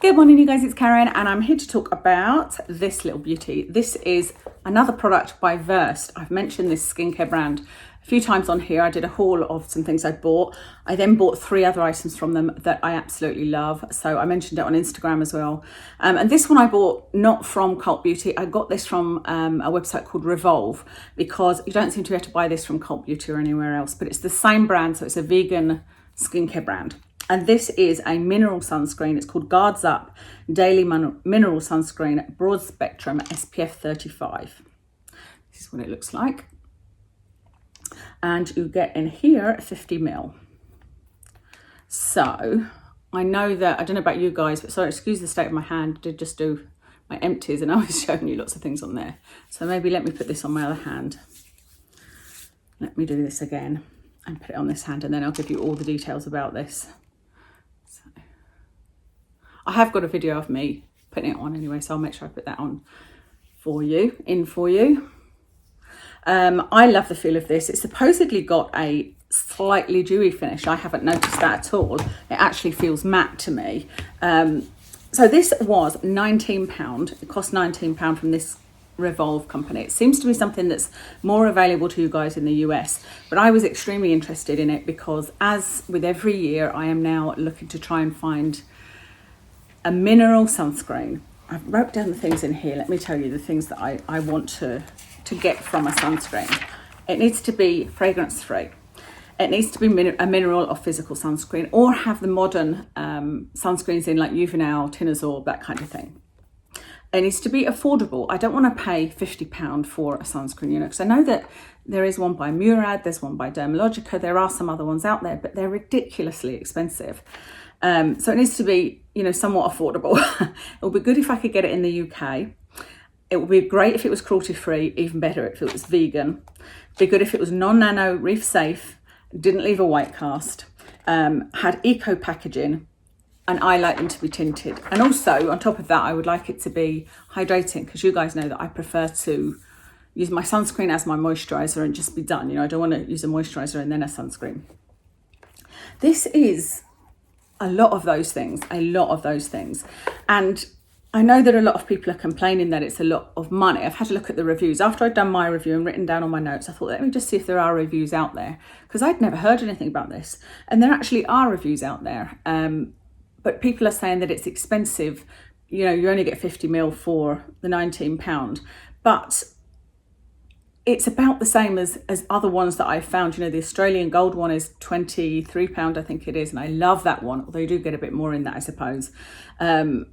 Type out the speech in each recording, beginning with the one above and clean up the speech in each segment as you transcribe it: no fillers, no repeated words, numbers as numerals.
Good morning, you guys, it's Karen and I'm here to talk about this little beauty. This is another product by Versed. I've mentioned this skincare brand a few times on here. I did a haul of some things I bought. I then bought 3 other items from them that I absolutely love. So I mentioned it on Instagram as well. And this one I bought not from Cult Beauty. I got this from a website called Revolve because you don't seem to be able to buy this from Cult Beauty or anywhere else, but it's the same brand. So it's a vegan skincare brand. And this is a mineral sunscreen. It's called Guards Up Daily Mineral Sunscreen, Broad Spectrum, SPF 35. This is what it looks like. And you get in here 50 ml. So I know that, I don't know about you guys, but sorry, excuse the state of my hand. I did just do my empties and I was showing you lots of things on there. So maybe let me put this on my other hand. Let me do this again and put it on this hand, and then I'll give you all the details about this. I have got a video of me putting it on anyway, so I'll make sure I put that on for you, I love the feel of this. It's supposedly got a slightly dewy finish. I haven't noticed that at all. It actually feels matte to me. So this was £19. It cost £19 from this Revolve company. It seems to be something that's more available to you guys in the US, but I was extremely interested in it because, as with every year, I am now looking to try and find a mineral sunscreen. I've wrote down the things in here. Let me tell you the things that I want to get from a sunscreen. It needs to be fragrance free. It needs to be a mineral or physical sunscreen, or have the modern sunscreens in, like Juvenile, Tinazor, that kind of thing. It needs to be affordable. I don't want to pay £50 for a sunscreen, you know, because I know that there is one by Murad, there's one by Dermalogica, there are some other ones out there, but they're ridiculously expensive. So it needs to be, you know, somewhat affordable. It would be good if I could get it in the UK. It would be great if it was cruelty free, even better if it was vegan. It'd be good if it was non-nano, reef safe, didn't leave a white cast, had eco packaging, and I like them to be tinted. And also, on top of that, I would like it to be hydrating, because you guys know that I prefer to use my sunscreen as my moisturiser and just be done. You know, I don't want to use a moisturiser and then a sunscreen. This is a lot of those things. And I know that a lot of people are complaining that it's a lot of money. I've had a look at the reviews. After I'd done my review and written down all my notes, I thought, let me just see if there are reviews out there, because I'd never heard anything about this. And there actually are reviews out there. But people are saying that it's expensive. You know, you only get 50 ml for the £19. But it's about the same as other ones that I've found. You know, the Australian gold one is £23, I think it is. And I love that one, although you do get a bit more in that, I suppose. So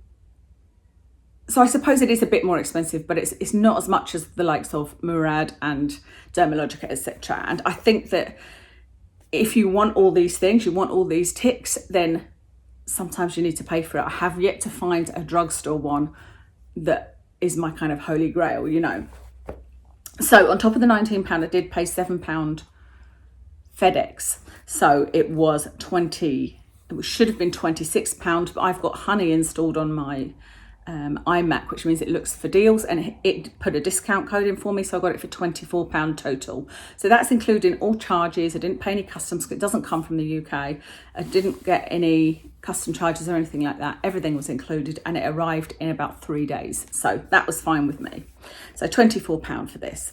I suppose it is a bit more expensive, but it's not as much as the likes of Murad and Dermalogica, etc. And I think that if you want all these things, you want all these ticks, then sometimes you need to pay for it. I have yet to find a drugstore one that is my kind of holy grail, you know. So on top of the £19, I did pay £7 FedEx. So it was it should have been £26, but I've got honey installed on my iMac, which means it looks for deals, and it put a discount code in for me, so I got it for £24 total. So that's including all charges. I didn't pay any customs, it doesn't come from the UK. I didn't get any custom charges or anything like that. Everything was included, and it arrived in about 3 days, so that was fine with me. So £24 for this.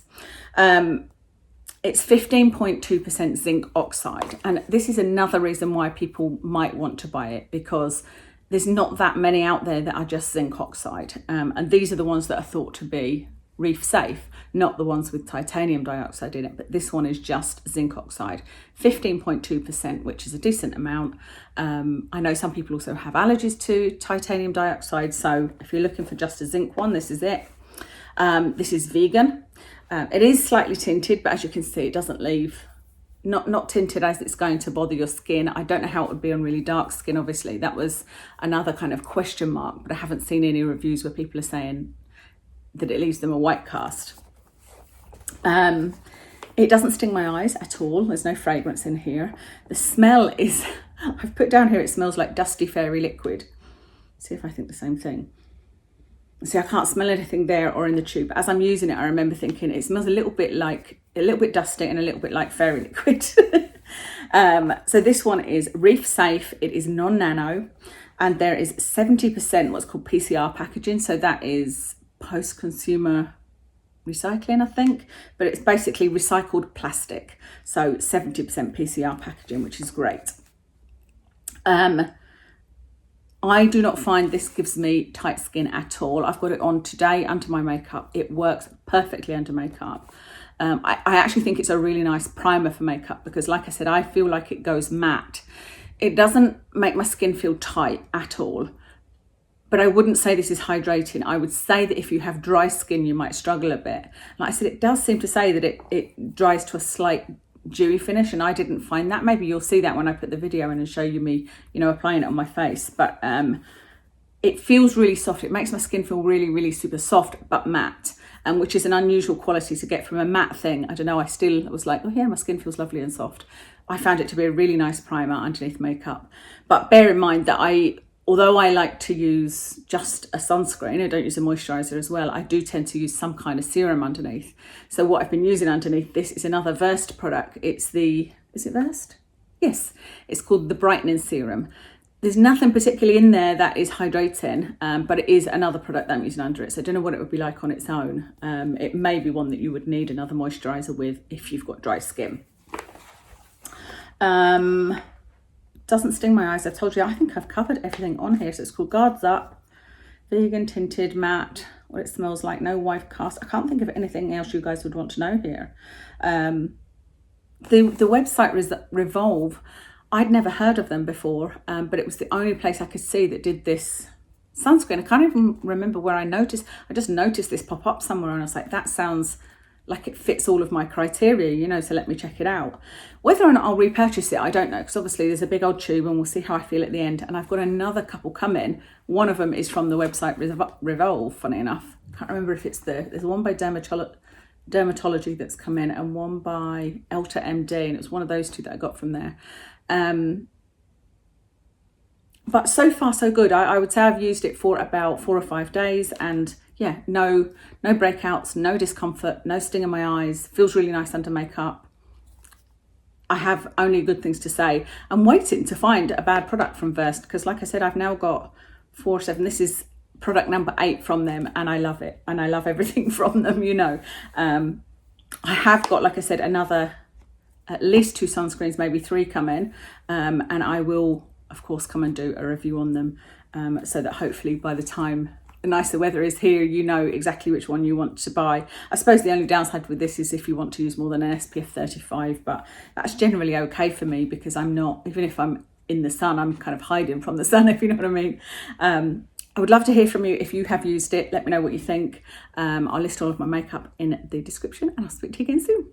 It's 15.2% zinc oxide, and this is another reason why people might want to buy it, because there's not that many out there that are just zinc oxide. And these are the ones that are thought to be reef safe, not the ones with titanium dioxide in it, but this one is just zinc oxide. 15.2%, which is a decent amount. I know some people also have allergies to titanium dioxide, so if you're looking for just a zinc one, this is it. This is vegan. It is slightly tinted, but as you can see, it doesn't leave, not tinted as it's going to bother your skin. I don't know how it would be on really dark skin, obviously. That was another kind of question mark, but I haven't seen any reviews where people are saying that it leaves them a white cast. It doesn't sting my eyes at all. There's no fragrance in here. The smell is, I've put down here, it smells like dusty fairy liquid. See if I think the same thing. See, I can't smell anything there or in the tube. As I'm using it, I remember thinking it smells a little bit dusty and a little bit like fairy liquid. So this one is reef safe. It is non-nano. and there is 70% what's called PCR packaging. So that is post-consumer recycling, I think, but it's basically recycled plastic. So 70% PCR packaging, which is great. I do not find this gives me tight skin at all. I've got it on today under my makeup. It works perfectly under makeup. I actually think it's a really nice primer for makeup because, like I said, I feel like it goes matte. It doesn't make my skin feel tight at all, but I wouldn't say this is hydrating. I would say that if you have dry skin, you might struggle a bit. Like I said, it does seem to say that it dries to a slight dewy finish, and I didn't find that. Maybe you'll see that when I put the video in and show you me, applying it on my face. But it feels really soft. It makes my skin feel really, really super soft, but matte, which is an unusual quality to get from a matte thing. I don't know, I was like, oh yeah, my skin feels lovely and soft. I found it to be a really nice primer underneath makeup. But bear in mind that although I like to use just a sunscreen, I don't use a moisturiser as well, I do tend to use some kind of serum underneath. So what I've been using underneath this is another Versed product. Is it Versed? Yes, it's called the Brightening Serum. There's nothing particularly in there that is hydrating, but it is another product that I'm using under it. So I don't know what it would be like on its own. It may be one that you would need another moisturiser with if you've got dry skin. Doesn't sting my eyes. I've told you, I think I've covered everything on here. So it's called Guards Up, vegan tinted matte, what it smells like, no wife cast. I can't think of anything else you guys would want to know here. The website Revolve, I'd never heard of them before, but it was the only place I could see that did this sunscreen. I can't even remember where I just noticed this pop up somewhere, and I was like, that sounds like it fits all of my criteria, so let me check it out. Whether or not I'll repurchase it, I don't know, because obviously there's a big old tube and we'll see how I feel at the end. And I've got another couple coming. One of them is from the website Revolve, funny enough. Can't remember if there's one by Dermatology that's come in and one by Elta MD, and it was one of those two that I got from there. But so far so good. I would say I've used it for about 4 or 5 days, and yeah, no breakouts, no discomfort, no sting in my eyes. Feels really nice under makeup. I have only good things to say. I'm waiting to find a bad product from Versed because, like I said, I've now got 4 or 7. This is product number 8 from them, and I love it, and I love everything from them. I have got, like I said, another at least 2 sunscreens, maybe 3 come in, and I will, of course, come and do a review on them, so that hopefully by the time the nicer weather is here, you know exactly which one you want to buy. I suppose the only downside with this is if you want to use more than an SPF 35, but that's generally okay for me because I'm not, even if I'm in the sun, I'm kind of hiding from the sun, if you know what I mean. I would love to hear from you if you have used it. Let me know what you think. I'll list all of my makeup in the description, and I'll speak to you again soon.